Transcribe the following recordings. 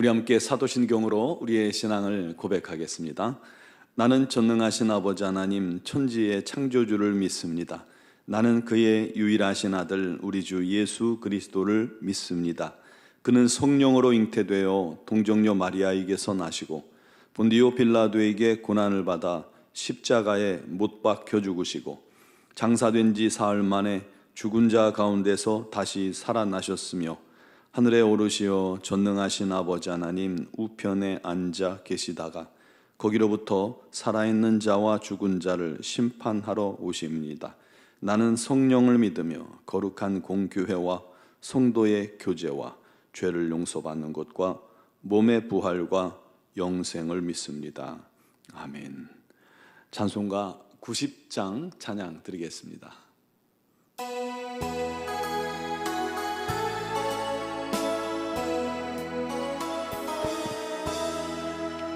우리 함께 사도신경으로 우리의 신앙을 고백하겠습니다. 나는 전능하신 아버지 하나님 천지의 창조주를 믿습니다. 나는 그의 유일하신 아들 우리 주 예수 그리스도를 믿습니다. 그는 성령으로 잉태되어 동정녀 마리아에게서 나시고 본디오 빌라도에게 고난을 받아 십자가에 못 박혀 죽으시고 장사된 지 사흘 만에 죽은 자 가운데서 다시 살아나셨으며 하늘에 오르시어 전능하신 아버지 하나님 우편에 앉아 계시다가 거기로부터 살아있는 자와 죽은 자를 심판하러 오십니다. 나는 성령을 믿으며 거룩한 공교회와 성도의 교제와 죄를 용서받는 것과 몸의 부활과 영생을 믿습니다. 아멘. 찬송가 90장 찬양 드리겠습니다.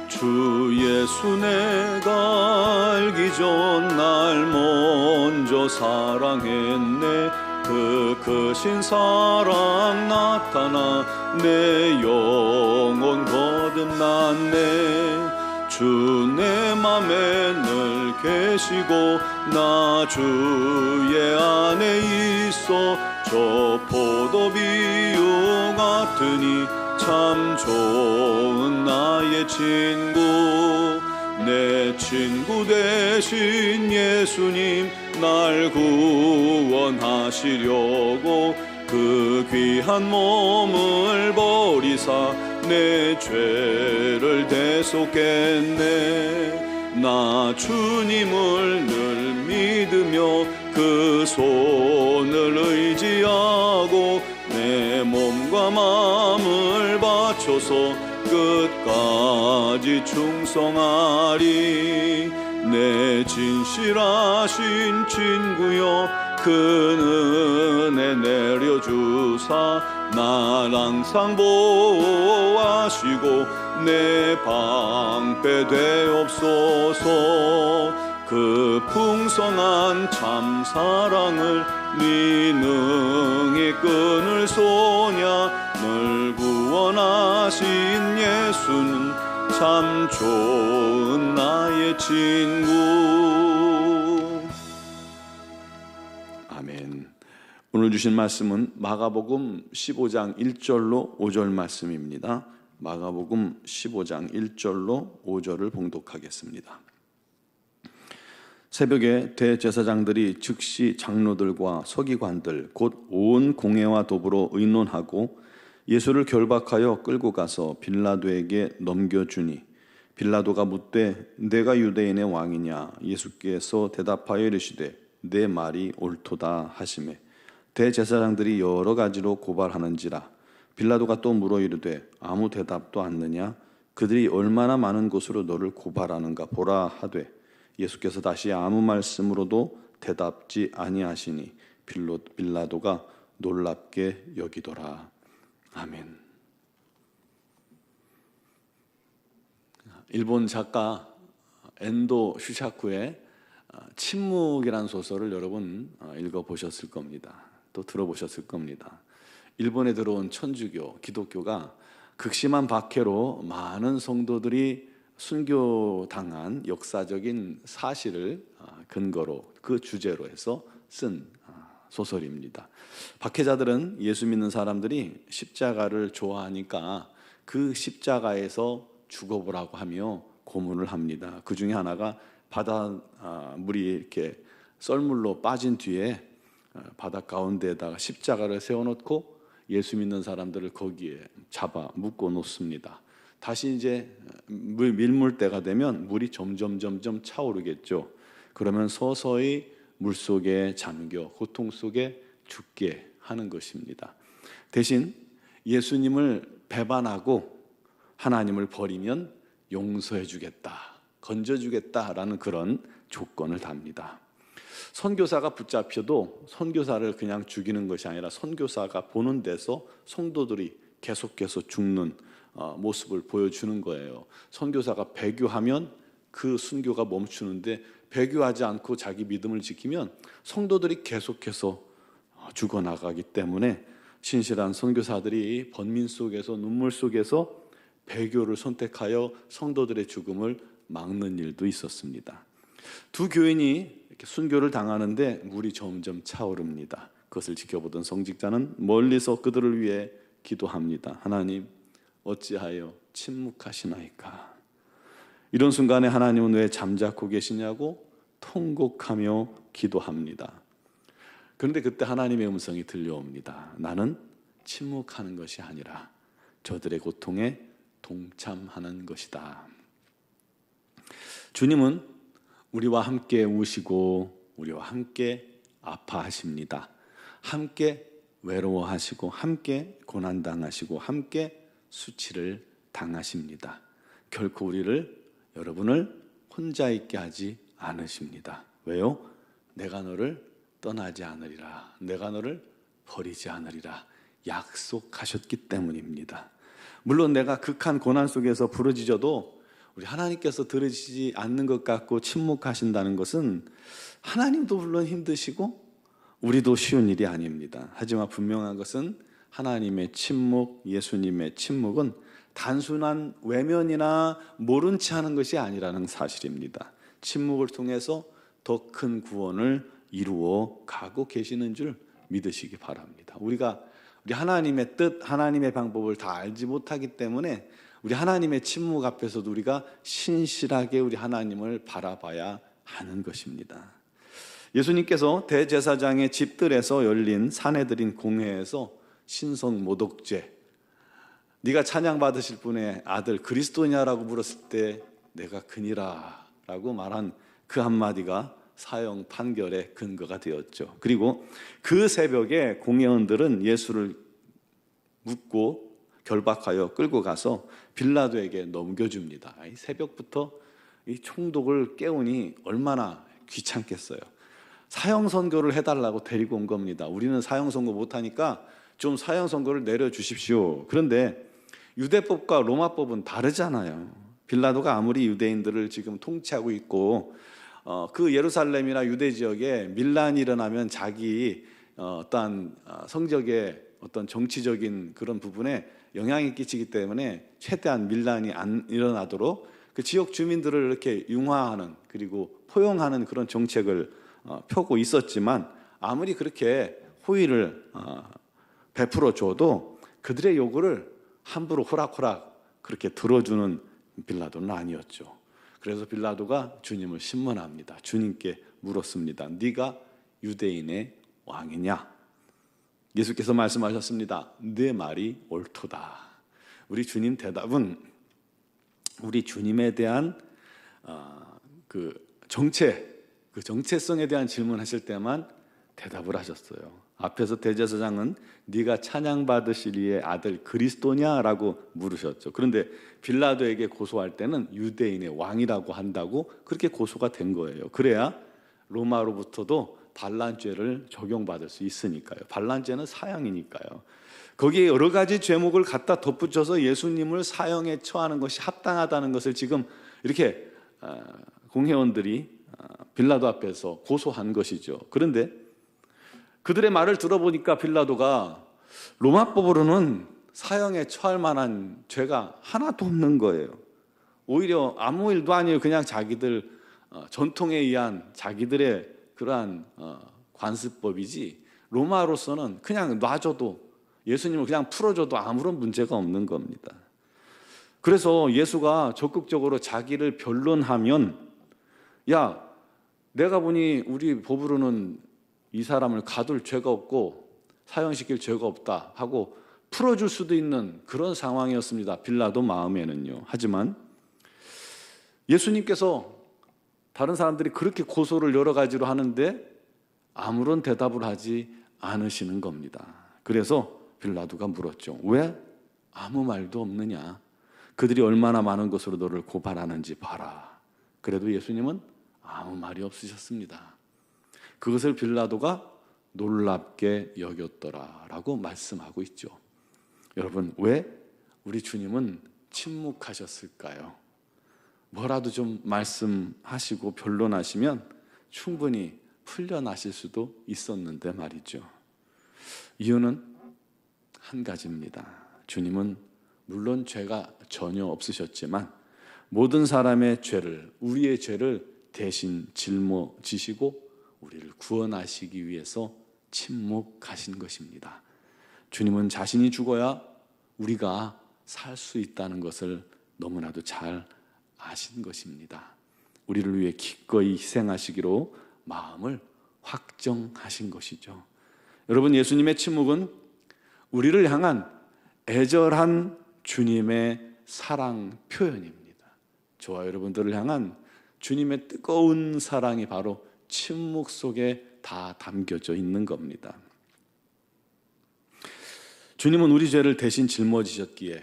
주 예수 내가 알기 전 날 먼저 사랑했네. 그 크신 사랑 나타나 내 영혼 거듭났네. 주 내 맘에 늘 계시고 나 주의 안에 있어 저 포도비유 같으니 참 좋은 나의 친구. 내 친구 되신 예수님 날 구원하시려고 그 귀한 몸을 버리사 내 죄를 대속했네. 나 주님을 늘 믿으며 그 손을 의지하고 내 몸과 마음을 바쳐서 끝까지 충성하리. 내 진실하신 친구여 그 은혜 내려주사 날 항상 보호하시고 내 방패 되옵소서. 그 풍성한 참 사랑을 네 능히 끊을 소냐. 늘 구원하신 예수는 참 좋은 나의 친구. 아멘. 오늘 주신 말씀은 마가복음 15장 1절로 5절 말씀입니다. 마가복음 15장 1절로 5절을 봉독하겠습니다. 새벽에 대제사장들이 즉시 장로들과 서기관들 곧 온 공회와 더불어 의논하고 예수를 결박하여 끌고 가서 빌라도에게 넘겨주니 빌라도가 묻되 내가 유대인의 왕이냐. 예수께서 대답하여 이르시되 내 말이 옳도다 하시매 대제사장들이 여러 가지로 고발하는지라. 빌라도가 또 물어 이르되 아무 대답도 않느냐. 그들이 얼마나 많은 것으로 너를 고발하는가 보라 하되 예수께서 다시 아무 말씀으로도 대답지 아니하시니 빌라도가 놀랍게 여기더라. 아멘. 일본 작가 엔도 슈샤쿠의 침묵이라는 소설을 여러분 읽어보셨을 겁니다. 또 들어보셨을 겁니다. 일본에 들어온 천주교, 기독교가 극심한 박해로 많은 성도들이 순교당한 역사적인 사실을 근거로 그 주제로 해서 쓴 소설입니다. 박해자들은 예수 믿는 사람들이 십자가를 좋아하니까 그 십자가에서 죽어보라고 하며 고문을 합니다. 그 중에 하나가 물이 이렇게 썰물로 빠진 뒤에 바다 가운데에다가 십자가를 세워놓고 예수 믿는 사람들을 거기에 잡아 묶어 놓습니다. 다시 이제 밀물때가 되면 물이 점점 차오르겠죠. 그러면 서서히 물속에 잠겨 고통 속에 죽게 하는 것입니다. 대신 예수님을 배반하고 하나님을 버리면 용서해 주겠다, 건져 주겠다라는 그런 조건을 답니다. 선교사가 붙잡혀도 선교사를 그냥 죽이는 것이 아니라 선교사가 보는 데서 성도들이 계속해서 죽는 모습을 보여주는 거예요. 선교사가 배교하면 그 순교가 멈추는데 배교하지 않고 자기 믿음을 지키면 성도들이 계속해서 죽어나가기 때문에 신실한 선교사들이 번민 속에서 눈물 속에서 배교를 선택하여 성도들의 죽음을 막는 일도 있었습니다. 두 교인이 이렇게 순교를 당하는데 물이 점점 차오릅니다. 그것을 지켜보던 성직자는 멀리서 그들을 위해 기도합니다. 하나님, 어찌하여 침묵하시나이까? 이런 순간에 하나님은 왜 잠자코 계시냐고 통곡하며 기도합니다. 그런데 그때 하나님의 음성이 들려옵니다. 나는 침묵하는 것이 아니라 저들의 고통에 동참하는 것이다. 주님은 우리와 함께 우시고 우리와 함께 아파하십니다. 함께 외로워하시고 함께 고난당하시고 함께 수치를 당하십니다. 결코 여러분을 혼자 있게 하지 않으십니다. 왜요? 내가 너를 떠나지 않으리라, 내가 너를 버리지 않으리라 약속하셨기 때문입니다. 물론 내가 극한 고난 속에서 부르짖어도 우리 하나님께서 들으시지 않는 것 같고 침묵하신다는 것은 하나님도 물론 힘드시고 우리도 쉬운 일이 아닙니다. 하지만 분명한 것은 하나님의 침묵, 예수님의 침묵은 단순한 외면이나 모른 채 하는 것이 아니라는 사실입니다. 침묵을 통해서 더 큰 구원을 이루어 가고 계시는 줄 믿으시기 바랍니다. 우리 하나님의 뜻, 하나님의 방법을 다 알지 못하기 때문에 우리 하나님의 침묵 앞에서도 우리가 신실하게 우리 하나님을 바라봐야 하는 것입니다. 예수님께서 대제사장의 집들에서 열린 사내들인 공회에서 신성 모독죄, 네가 찬양받으실 분의 아들 그리스도냐라고 물었을 때 내가 그니라 라고 말한 그 한마디가 사형 판결의 근거가 되었죠. 그리고 그 새벽에 공회원들은 예수를 묻고 결박하여 끌고 가서 빌라도에게 넘겨줍니다. 이 새벽부터 이 총독을 깨우니 얼마나 귀찮겠어요. 사형 선고를 해달라고 데리고 온 겁니다. 우리는 사형 선고 못하니까 좀 사형 선고를 내려주십시오. 그런데 유대법과 로마법은 다르잖아요. 빌라도가 아무리 유대인들을 지금 통치하고 있고 그 예루살렘이나 유대 지역에 밀란이 일어나면 자기 어떤 성적의 어떤 정치적인 그런 부분에 영향이 끼치기 때문에 최대한 밀란이 안 일어나도록 그 지역 주민들을 이렇게 융화하는 그리고 포용하는 그런 정책을 펴고 있었지만 아무리 그렇게 호의를 베풀어 줘도 그들의 요구를 함부로 호락호락 그렇게 들어주는 빌라도는 아니었죠. 그래서 빌라도가 주님을 신문합니다. 주님께 물었습니다. 네가 유대인의 왕이냐? 예수께서 말씀하셨습니다. 네 말이 옳도다. 우리 주님 대답은 우리 주님에 대한 그 정체성에 대한 질문하실 때만 대답을 하셨어요. 앞에서 대제사장은 네가 찬양받으실 이의 아들 그리스도냐라고 물으셨죠. 그런데 빌라도에게 고소할 때는 유대인의 왕이라고 한다고 그렇게 고소가 된 거예요. 그래야 로마로부터도 반란죄를 적용받을 수 있으니까요. 반란죄는 사형이니까요. 거기에 여러 가지 죄목을 갖다 덧붙여서 예수님을 사형에 처하는 것이 합당하다는 것을 지금 이렇게 공회원들이 빌라도 앞에서 고소한 것이죠. 그런데 그들의 말을 들어보니까 빌라도가 로마법으로는 사형에 처할 만한 죄가 하나도 없는 거예요. 오히려 아무 일도 아니에요. 그냥 자기들 전통에 의한 자기들의 그러한 관습법이지 로마로서는 그냥 놔줘도 예수님을 그냥 풀어줘도 아무런 문제가 없는 겁니다. 그래서 예수가 적극적으로 자기를 변론하면 야, 내가 보니 우리 법으로는 이 사람을 가둘 죄가 없고 사형시킬 죄가 없다 하고 풀어줄 수도 있는 그런 상황이었습니다. 빌라도 마음에는요. 하지만 예수님께서 다른 사람들이 그렇게 고소를 여러 가지로 하는데 아무런 대답을 하지 않으시는 겁니다. 그래서 빌라도가 물었죠. 왜 아무 말도 없느냐? 그들이 얼마나 많은 것으로 너를 고발하는지 봐라. 그래도 예수님은 아무 말이 없으셨습니다. 그것을 빌라도가 놀랍게 여겼더라라고 말씀하고 있죠. 여러분, 왜 우리 주님은 침묵하셨을까요? 뭐라도 좀 말씀하시고 변론하시면 충분히 풀려나실 수도 있었는데 말이죠. 이유는 한 가지입니다. 주님은 물론 죄가 전혀 없으셨지만 모든 사람의 죄를, 우리의 죄를 대신 짊어지시고 우리를 구원하시기 위해서 침묵하신 것입니다. 주님은 자신이 죽어야 우리가 살 수 있다는 것을 너무나도 잘 아신 것입니다. 우리를 위해 기꺼이 희생하시기로 마음을 확정하신 것이죠. 여러분, 예수님의 침묵은 우리를 향한 애절한 주님의 사랑 표현입니다. 저와 여러분들을 향한 주님의 뜨거운 사랑이 바로 침묵 속에 다 담겨져 있는 겁니다. 주님은 우리 죄를 대신 짊어지셨기에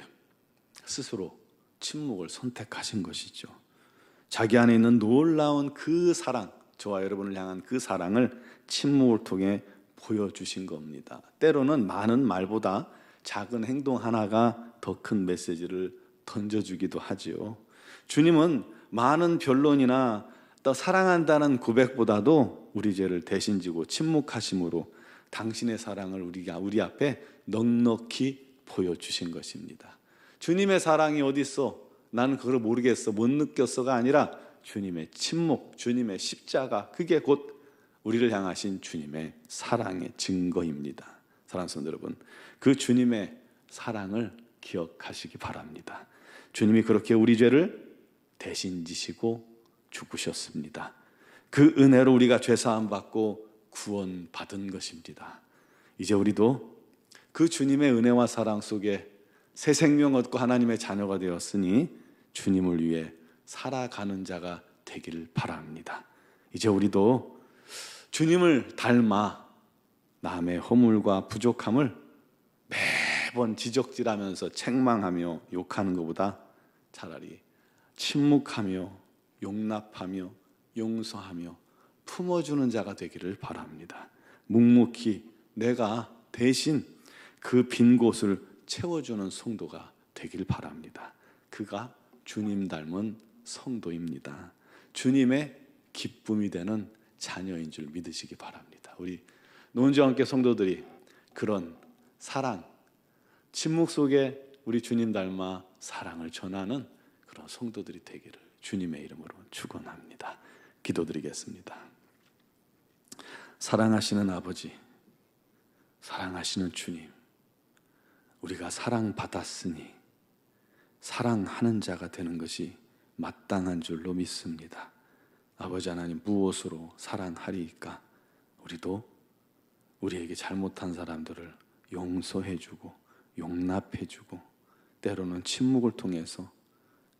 스스로 침묵을 선택하신 것이죠. 자기 안에 있는 놀라운 그 사랑, 저와 여러분을 향한 그 사랑을 침묵을 통해 보여주신 겁니다. 때로는 많은 말보다 작은 행동 하나가 더 큰 메시지를 던져주기도 하지요. 주님은 많은 변론이나 또 사랑한다는 고백보다도 우리 죄를 대신 지고 침묵하심으로 당신의 사랑을 우리 앞에 넉넉히 보여주신 것입니다. 주님의 사랑이 어디 있어? 나는 그걸 모르겠어, 못 느꼈어가 아니라 주님의 침묵, 주님의 십자가, 그게 곧 우리를 향하신 주님의 사랑의 증거입니다. 사랑하는 성도 여러분, 그 주님의 사랑을 기억하시기 바랍니다. 주님이 그렇게 우리 죄를 대신 지시고 죽으셨습니다. 그 은혜로 우리가 죄사함 받고 구원받은 것입니다. 이제 우리도 그 주님의 은혜와 사랑 속에 새 생명 얻고 하나님의 자녀가 되었으니 주님을 위해 살아가는 자가 되길 바랍니다. 이제 우리도 주님을 닮아 남의 허물과 부족함을 매번 지적질하면서 책망하며 욕하는 것보다 차라리 침묵하며 용납하며 용서하며 품어주는 자가 되기를 바랍니다. 묵묵히 내가 대신 그 빈 곳을 채워주는 성도가 되길 바랍니다. 그가 주님 닮은 성도입니다. 주님의 기쁨이 되는 자녀인 줄 믿으시기 바랍니다. 우리 노은지와 함께 성도들이 그런 사랑, 침묵 속에 우리 주님 닮아 사랑을 전하는 그런 성도들이 되기를 주님의 이름으로 축원합니다. 기도드리겠습니다. 사랑하시는 아버지, 사랑하시는 주님, 우리가 사랑받았으니 사랑하는 자가 되는 것이 마땅한 줄로 믿습니다. 아버지 하나님, 무엇으로 사랑하리이까? 우리도 우리에게 잘못한 사람들을 용서해주고 용납해주고 때로는 침묵을 통해서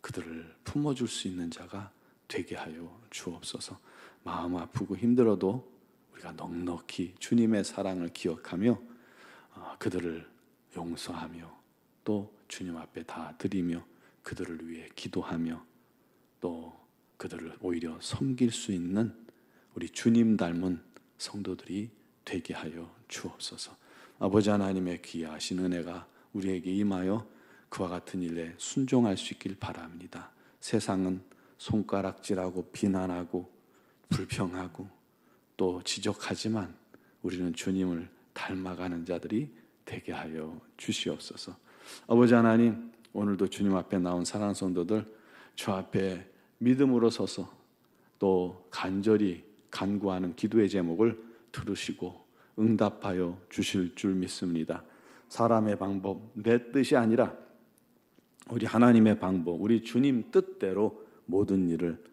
그들을 품어줄 수 있는 자가 되게 하여 주옵소서. 마음 아프고 힘들어도 우리가 넉넉히 주님의 사랑을 기억하며 그들을 용서하며 또 주님 앞에 다 드리며 그들을 위해 기도하며 또 그들을 오히려 섬길 수 있는 우리 주님 닮은 성도들이 되게 하여 주옵소서. 아버지 하나님의 귀하신 은혜가 우리에게 임하여 그와 같은 일에 순종할 수 있길 바랍니다. 세상은 손가락질하고 비난하고 불평하고 또 지적하지만 우리는 주님을 닮아가는 자들이 되게 하여 주시옵소서. 아버지 하나님, 오늘도 주님 앞에 나온 사랑하는 성도들 주 앞에 믿음으로 서서 또 간절히 간구하는 기도의 제목을 들으시고 응답하여 주실 줄 믿습니다. 사람의 방법, 내 뜻이 아니라 우리 하나님의 방법, 우리 주님 뜻대로 모든 일을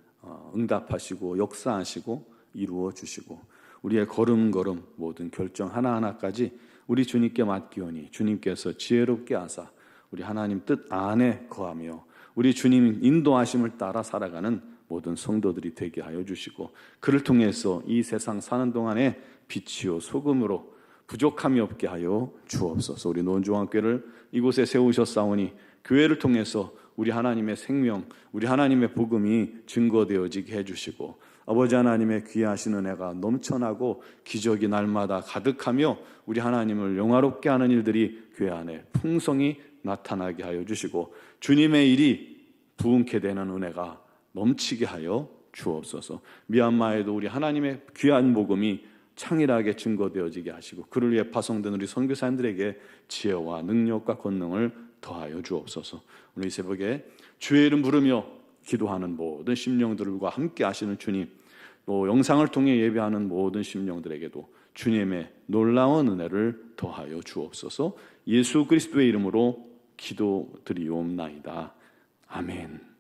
응답하시고 역사하시고 이루어 주시고 우리의 걸음걸음 모든 결정 하나하나까지 우리 주님께 맡기오니 주님께서 지혜롭게 하사 우리 하나님 뜻 안에 거하며 우리 주님 인도하심을 따라 살아가는 모든 성도들이 되게 하여 주시고 그를 통해서 이 세상 사는 동안에 빛이요 소금으로 부족함이 없게 하여 주옵소서. 우리 노은중앙교회를 이곳에 세우셨사오니 교회를 통해서 우리 하나님의 생명, 우리 하나님의 복음이 증거되어지게 해주시고 아버지 하나님의 귀하신 은혜가 넘쳐나고 기적이 날마다 가득하며 우리 하나님을 영화롭게 하는 일들이 교회 안에 풍성히 나타나게 하여 주시고 주님의 일이 부흥케 되는 은혜가 넘치게 하여 주옵소서. 미얀마에도 우리 하나님의 귀한 복음이 창일하게 증거되어지게 하시고 그를 위해 파송된 우리 선교사님들에게 지혜와 능력과 권능을 더하여 주옵소서. 오늘 이 새벽에 주의 이름 부르며 기도하는 모든 심령들과 함께 하시는 주님, 또 영상을 통해 예배하는 모든 심령들에게도 주님의 놀라운 은혜를 더하여 주옵소서. 예수 그리스도의 이름으로 기도드리옵나이다. 아멘.